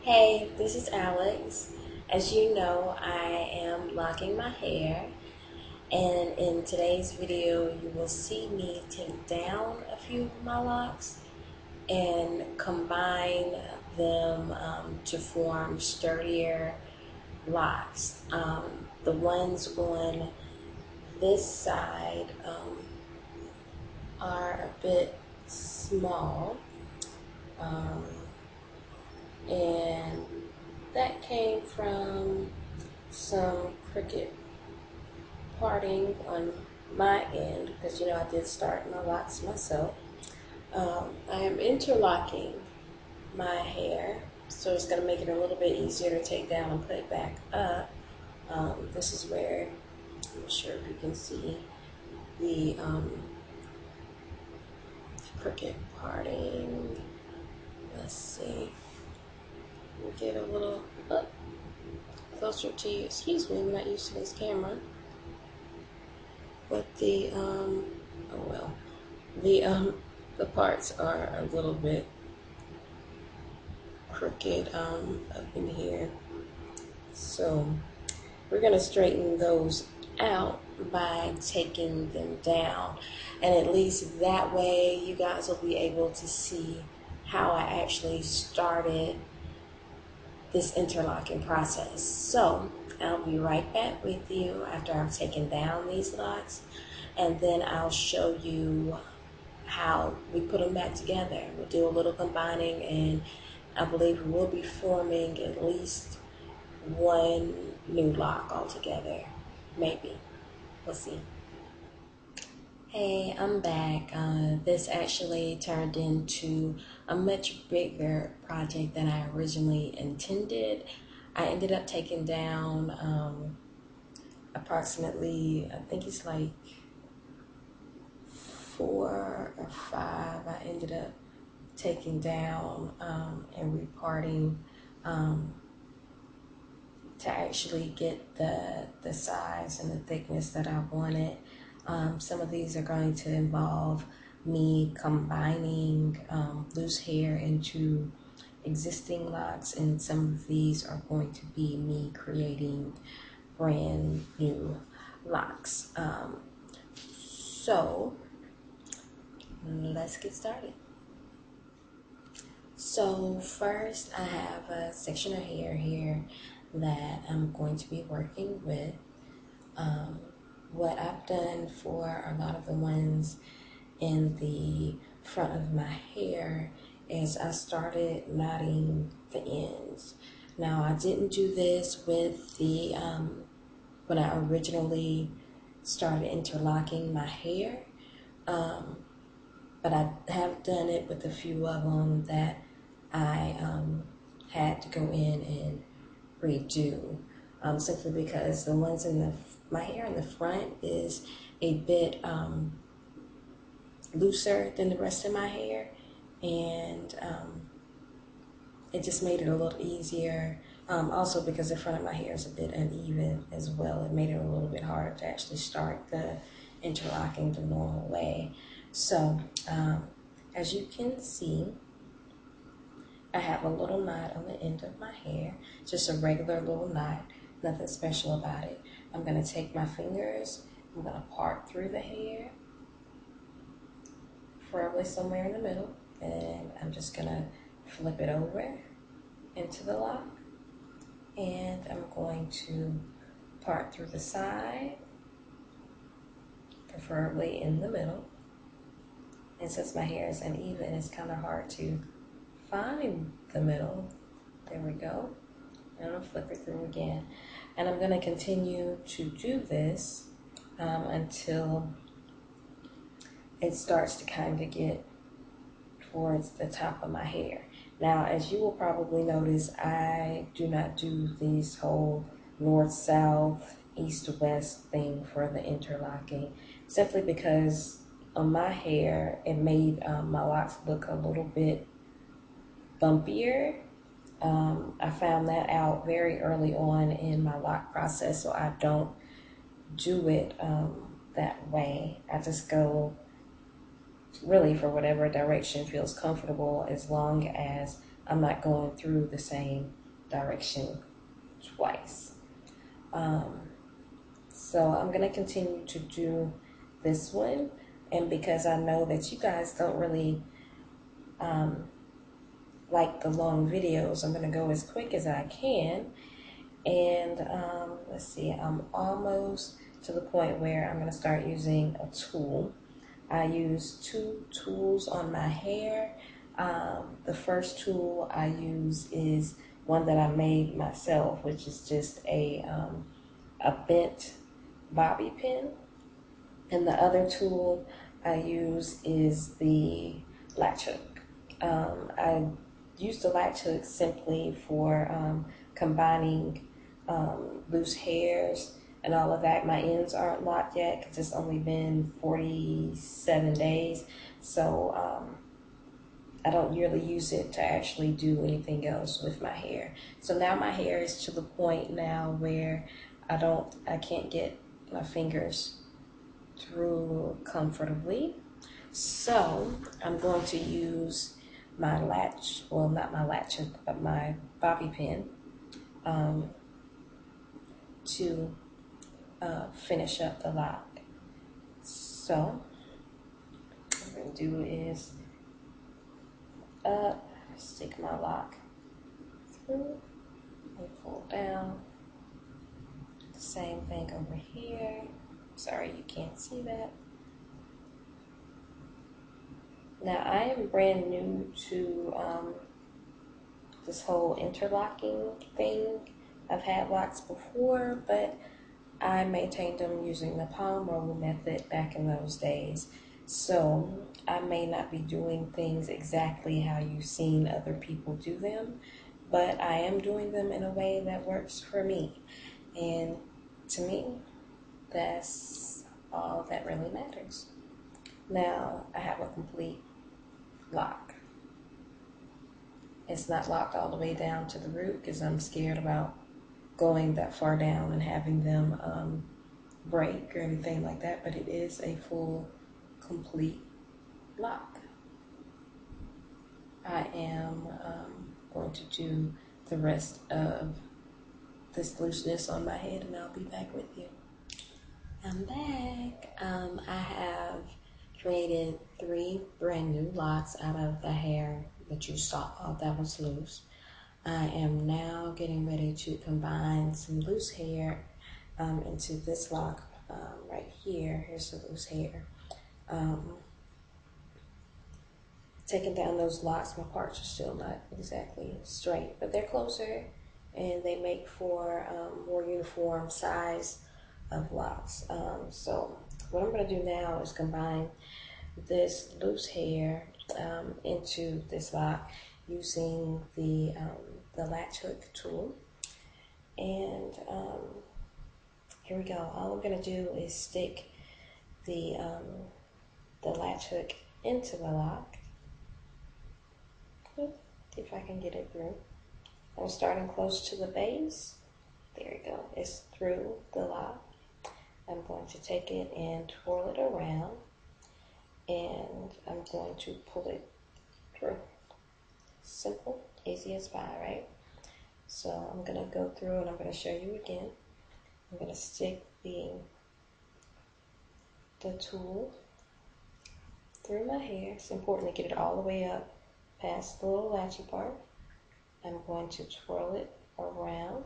Hey, this is Alex. As you know, I am locking my hair, and in today's video, you will see me take down a few of my locks and combine them to form sturdier locks. The ones on this side are a bit small, um, and that came from some cricket parting on my end because I did start my locks myself. I am interlocking my hair, so it's going to make it a little bit easier to take down and put it back up. This is where I'm not sure if you can see the cricket parting. Let's see. We'll get a little up closer to you. Excuse me, I'm not used to this camera. But oh well, the parts are a little bit crooked up in here, so we're gonna straighten those out by taking them down, and at least that way you guys will be able to see how I actually started this interlocking process. So I'll be right back with you after I've taken down these locks, and then I'll show you how we put them back together. We'll do a little combining, and I believe we will be forming at least one new lock altogether. Maybe. We'll see. Hey, I'm back. This actually turned into a much bigger project than I originally intended. I ended up taking down approximately, I think it's like 4 or 5. I ended up taking down and reparting to actually get the size and the thickness that I wanted. Some of these are going to involve me combining loose hair into existing locks, and some of these are going to be me creating brand new locks. So let's get started. So first I have a section of hair here that I'm going to be working with. What I've done for a lot of the ones in the front of my hair is I started knotting the ends. Now I didn't do this with the when I originally started interlocking my hair, but I have done it with a few of them that I had to go in and redo, simply because the ones in my hair in the front is a bit looser than the rest of my hair, and it just made it a little easier. Also because the front of my hair is a bit uneven as well, it made it a little bit harder to actually start the interlocking the normal way. So as you can see, I have a little knot on the end of my hair, just a regular little knot, nothing special about it. I'm going to take my fingers, I'm going to part through the hair, preferably somewhere in the middle, and I'm just going to flip it over into the lock, and I'm going to part through the side, preferably in the middle. And since my hair is uneven, it's kind of hard to find the middle. There we go. And I'll flip it through again. And I'm going to continue to do this until it starts to kind of get towards the top of my hair. Now, as you will probably notice, I do not do these whole north-south, east-west thing for the interlocking, simply because on my hair, it made my locks look a little bit bumpier. I found that out very early on in my lock process, so I don't do it that way. I just go really for whatever direction feels comfortable, as long as I'm not going through the same direction twice. So I'm going to continue to do this one. And because I know that you guys don't really like the long videos, I'm going to go as quick as I can. And let's see, I'm almost to the point where I'm going to start using a tool. I use two tools on my hair. The first tool I use is one that I made myself, which is just a bent bobby pin. And the other tool I use is the latch hook. I use the latch hook simply for combining loose hairs and all of that. My ends aren't locked yet because it's only been 47 days. So I don't really use it to actually do anything else with my hair. So now my hair is to the point now where I can't get my fingers through comfortably. So I'm going to use my latch, well, not my latch hook, but my bobby pin to finish up the lock. So what I'm going to do is stick my lock through and pull down. Same thing over here. Sorry you can't see that. Now I am brand new to this whole interlocking thing. I've had locks before, but I maintained them using the palm roll method back in those days. So I may not be doing things exactly how you've seen other people do them, but I am doing them in a way that works for me. And to me, that's all that really matters. Now I have a complete lock. It's not locked all the way down to the root because I'm scared about going that far down and having them break or anything like that, but it is a full, complete lock. I am going to do the rest of this looseness on my head and I'll be back with you. I'm back. I have created 3 brand new locks out of the hair that you saw that was loose. I am now getting ready to combine some loose hair into this lock right here. Here's the loose hair. Taking down those locks, my parts are still not exactly straight, but they're closer and they make for more uniform size of locks. So what I'm going to do now is combine this loose hair into this lock using the latch hook tool. And here we go. All I'm going to do is stick the latch hook into the lock. See if I can get it through. I'm starting close to the base. There we go. It's through the lock. I'm going to take it and twirl it around, and I'm going to pull it through. Simple, easy as pie, right? So I'm going to go through and I'm going to show you again. I'm going to stick the tool through my hair. It's important to get it all the way up past the little latchy part. I'm going to twirl it around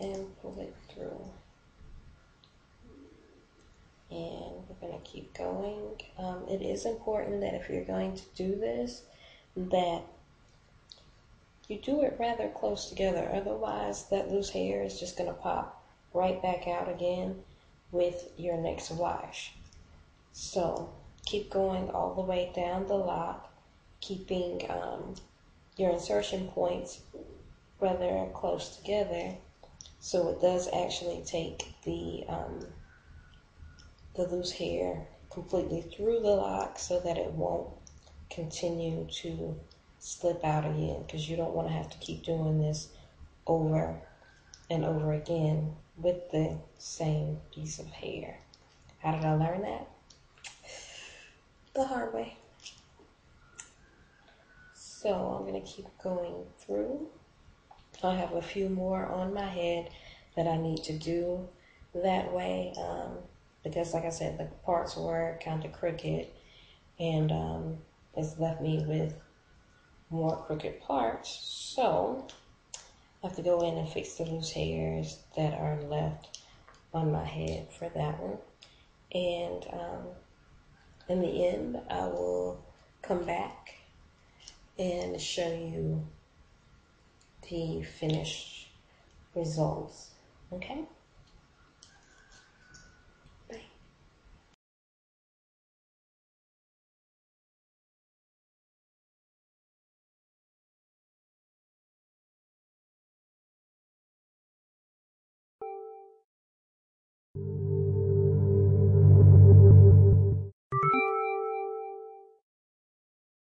and pull it through. And we're going to keep going. It is important that if you're going to do this, that you do it rather close together. Otherwise, that loose hair is just going to pop right back out again with your next wash. So keep going all the way down the lock, keeping your insertion points rather close together, so it does actually take the loose hair completely through the lock so that it won't continue to slip out again, because you don't want to have to keep doing this over and over again with the same piece of hair. How did I learn that? The hard way. So I'm going to keep going through. I have a few more on my head that I need to do that way, because like I said, the parts were kind of crooked, and it's left me with more crooked parts. So I have to go in and fix the loose hairs that are left on my head for that one. And in the end, I will come back and show you the finished results. Okay?